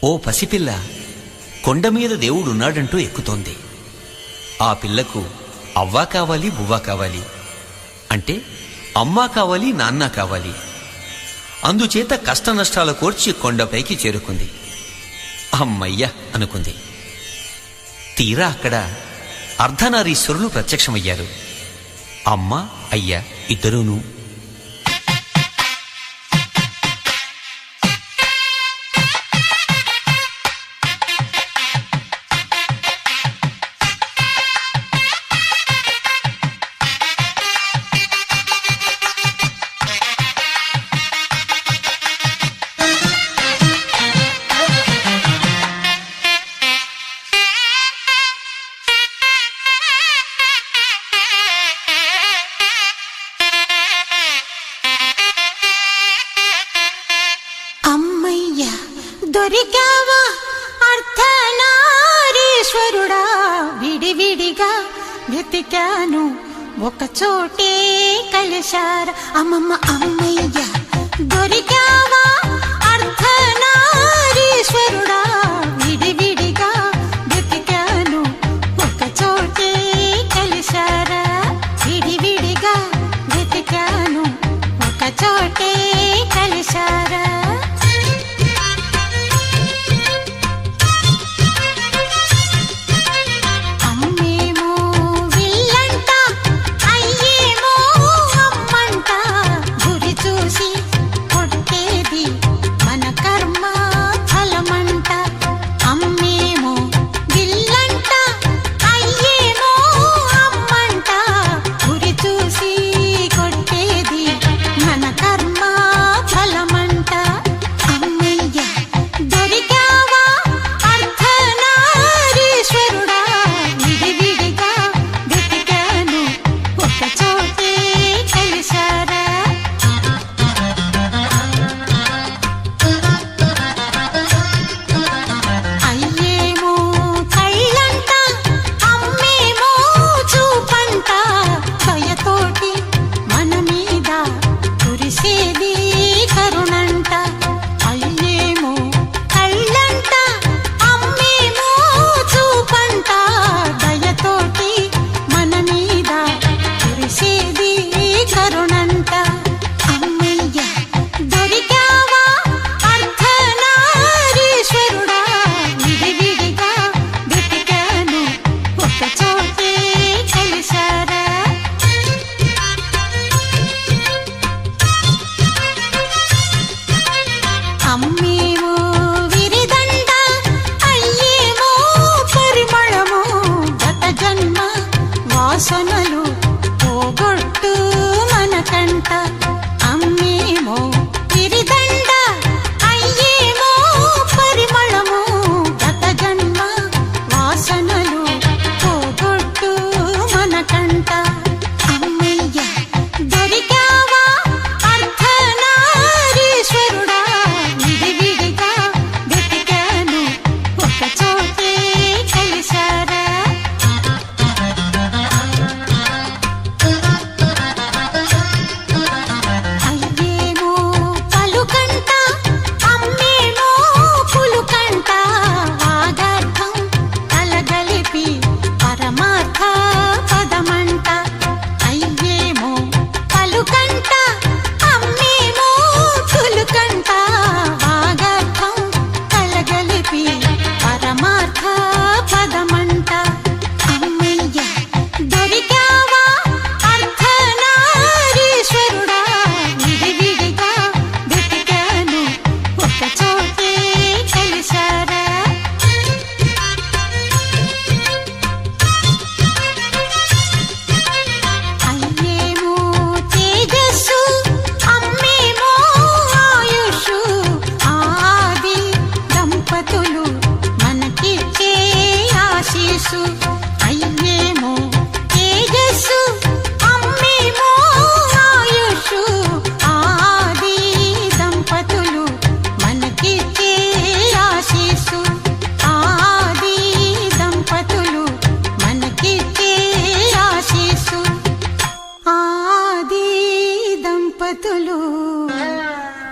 ఓ పసిపిల్ల కొండమీద దేవుడున్నాడంటూ ఎక్కుతోంది. ఆ పిల్లకు అవ్వా కావాలి, బువ్వా కావాలి, అంటే అమ్మా కావాలి, నాన్న కావాలి. అందుచేత కష్టనష్టాల కోర్చి కొండపైకి చేరుకుంది. అమ్మయ్య అనుకుంది. తీరా అక్కడ అర్ధనారీశ్వరులు ప్రత్యక్షమయ్యారు. అమ్మ అయ్య ఇద్దరూనూ. దొరికావా అర్ధనారీశ్వరుడా, విడివిడిగా వెతికాను ఒక చోటే కలిశారా. అమ్మమ్మ అమ్మయ్య దొరికావా అర్ధనారీశ్వరుడా, విడివిడిగా వెతికాను ఒక చోటే కలిశారా. విడివిడిగా వెతికాను ఒక చోటే కలిశారా.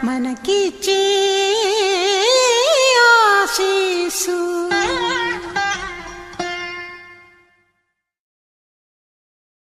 మనకిచ్చే